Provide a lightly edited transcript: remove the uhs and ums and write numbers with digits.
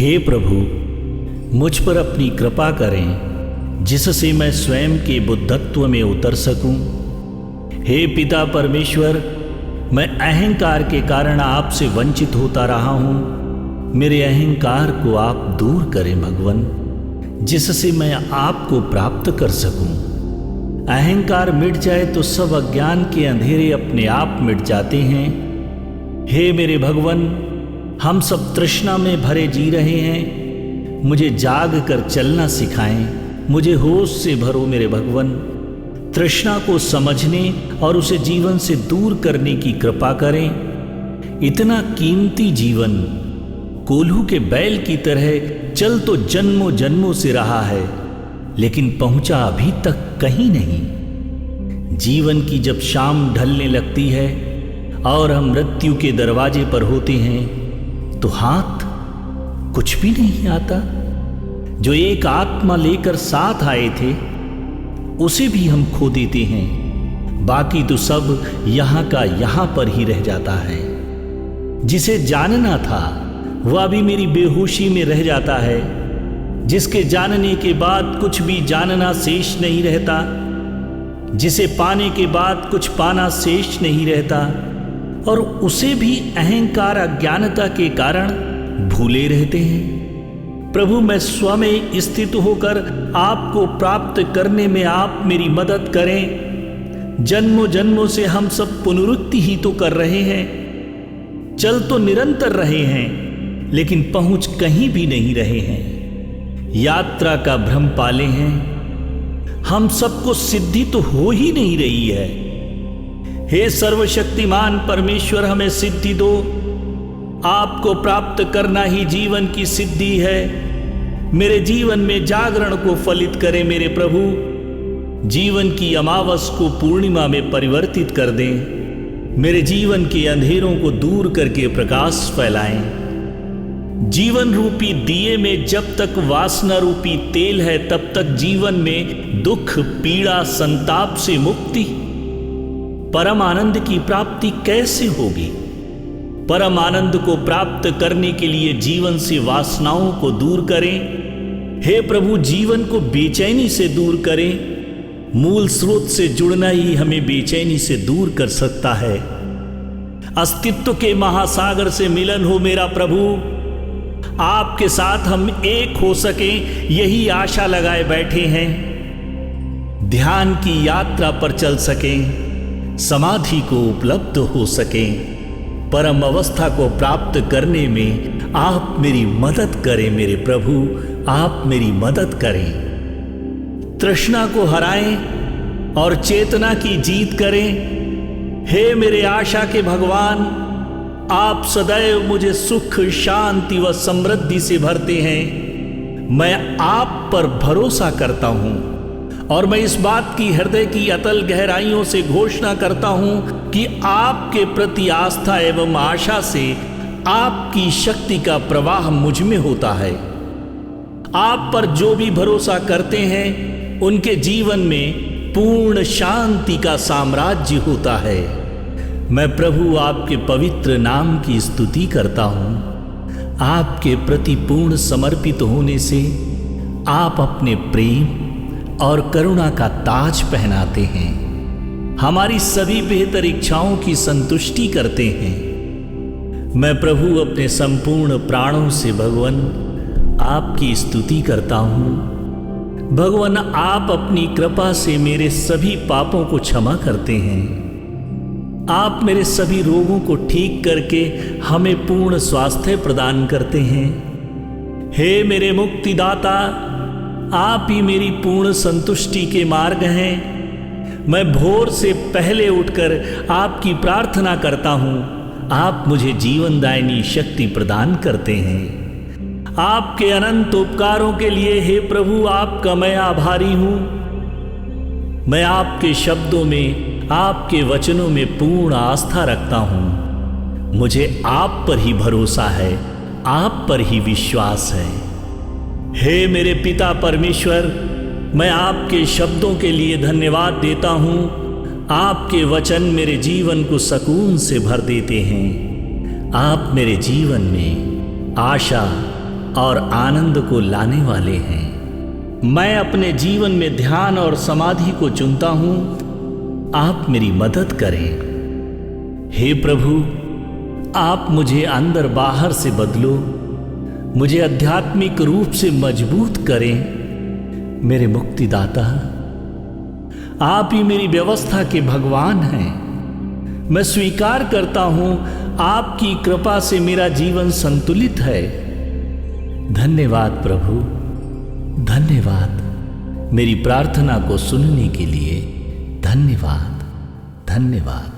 हे प्रभु, मुझ पर अपनी कृपा करें जिससे मैं स्वयं के बुद्धत्व में उतर सकूं। हे पिता परमेश्वर, मैं अहंकार के कारण आपसे वंचित होता रहा हूं। मेरे अहंकार को आप दूर करें भगवान, जिससे मैं आपको प्राप्त कर सकूं। अहंकार मिट जाए तो सब अज्ञान के अंधेरे अपने आप मिट जाते हैं। हे मेरे भगवान, हम सब तृष्णा में भरे जी रहे हैं। मुझे जाग कर चलना सिखाएं। मुझे होश से भरो मेरे भगवान। तृष्णा को समझने और उसे जीवन से दूर करने की कृपा करें। इतना कीमती जीवन कोल्हू के बैल की तरह चल तो जन्मों जन्मों से रहा है, लेकिन पहुंचा अभी तक कहीं नहीं। जीवन की जब शाम ढलने लगती है और हम मृत्यु के दरवाजे पर होते हैं, तो हाथ कुछ भी नहीं आता। जो एक आत्मा लेकर साथ आए थे, उसे भी हम खो देते हैं। बाकी तो सब यहां का यहां पर ही रह जाता है। जिसे जानना था वह भी मेरी बेहोशी में रह जाता है। जिसके जानने के बाद कुछ भी जानना शेष नहीं रहता, जिसे पाने के बाद कुछ पाना शेष नहीं रहता, और उसे भी अहंकार अज्ञानता के कारण भूले रहते हैं। प्रभु, मैं स्वयं स्थित होकर आपको प्राप्त करने में आप मेरी मदद करें। जन्मों जन्मों से हम सब पुनरुक्ति ही तो कर रहे हैं, चल तो निरंतर रहे हैं, लेकिन पहुंच कहीं भी नहीं रहे हैं। यात्रा का भ्रम पाले हैं। हम सबको सिद्धि तो हो ही नहीं रही है। हे सर्वशक्तिमान परमेश्वर, हमें सिद्धि दो। आपको प्राप्त करना ही जीवन की सिद्धि है। मेरे जीवन में जागरण को फलित करें मेरे प्रभु। जीवन की अमावस को पूर्णिमा में परिवर्तित कर दें। मेरे जीवन के अंधेरों को दूर करके प्रकाश फैलाएं। जीवन रूपी दिए में जब तक वासना रूपी तेल है, तब तक जीवन में दुख, पीड़ा, संताप से मुक्ति, परम आनंद की प्राप्ति कैसे होगी? परम आनंद को प्राप्त करने के लिए जीवन से वासनाओं को दूर करें। हे प्रभु, जीवन को बेचैनी से दूर करें। मूल स्रोत से जुड़ना ही हमें बेचैनी से दूर कर सकता है। अस्तित्व के महासागर से मिलन हो मेरा प्रभु। आपके साथ हम एक हो सकें, यही आशा लगाए बैठे हैं। ध्यान की यात्रा पर चल सकें, समाधि को उपलब्ध हो सकें। परम अवस्था को प्राप्त करने में आप मेरी मदद करें मेरे प्रभु। आप मेरी मदद करें। तृष्णा को हराएं और चेतना की जीत करें। हे मेरे आशा के भगवान, आप सदैव मुझे सुख, शांति व समृद्धि से भरते हैं। मैं आप पर भरोसा करता हूं और मैं इस बात की हृदय की अतल गहराइयों से घोषणा करता हूं कि आपके प्रति आस्था एवं आशा से आपकी शक्ति का प्रवाह मुझ में होता है। आप पर जो भी भरोसा करते हैं, उनके जीवन में पूर्ण शांति का साम्राज्य होता है। मैं प्रभु आपके पवित्र नाम की स्तुति करता हूं। आपके प्रति पूर्ण समर्पित होने से आप अपने प्रेम और करुणा का ताज पहनाते हैं। हमारी सभी बेहतर इच्छाओं की संतुष्टि करते हैं। मैं प्रभु अपने संपूर्ण प्राणों से भगवान आपकी स्तुति करता हूं। भगवान, आप अपनी कृपा से मेरे सभी पापों को क्षमा करते हैं। आप मेरे सभी रोगों को ठीक करके हमें पूर्ण स्वास्थ्य प्रदान करते हैं। हे मेरे मुक्तिदाता, आप ही मेरी पूर्ण संतुष्टि के मार्ग हैं। मैं भोर से पहले उठकर आपकी प्रार्थना करता हूं। आप मुझे जीवनदायिनी शक्ति प्रदान करते हैं। आपके अनंत उपकारों के लिए हे प्रभु, आपका मैं आभारी हूं। मैं आपके शब्दों में, आपके वचनों में पूर्ण आस्था रखता हूं। मुझे आप पर ही भरोसा है, आप पर ही विश्वास है। हे मेरे पिता परमेश्वर, मैं आपके शब्दों के लिए धन्यवाद देता हूं। आपके वचन मेरे जीवन को सुकून से भर देते हैं। आप मेरे जीवन में आशा, और आनंद को लाने वाले हैं। मैं अपने जीवन में ध्यान और समाधि को चुनता हूं। आप मेरी मदद करें। हे प्रभु, आप मुझे अंदर बाहर से बदलो, मुझे आध्यात्मिक रूप से मजबूत करें। मेरे मुक्तिदाता, आप ही मेरी व्यवस्था के भगवान हैं। मैं स्वीकार करता हूं, आपकी कृपा से मेरा जीवन संतुलित है। धन्यवाद प्रभु, धन्यवाद। मेरी प्रार्थना को सुनने के लिए धन्यवाद, धन्यवाद।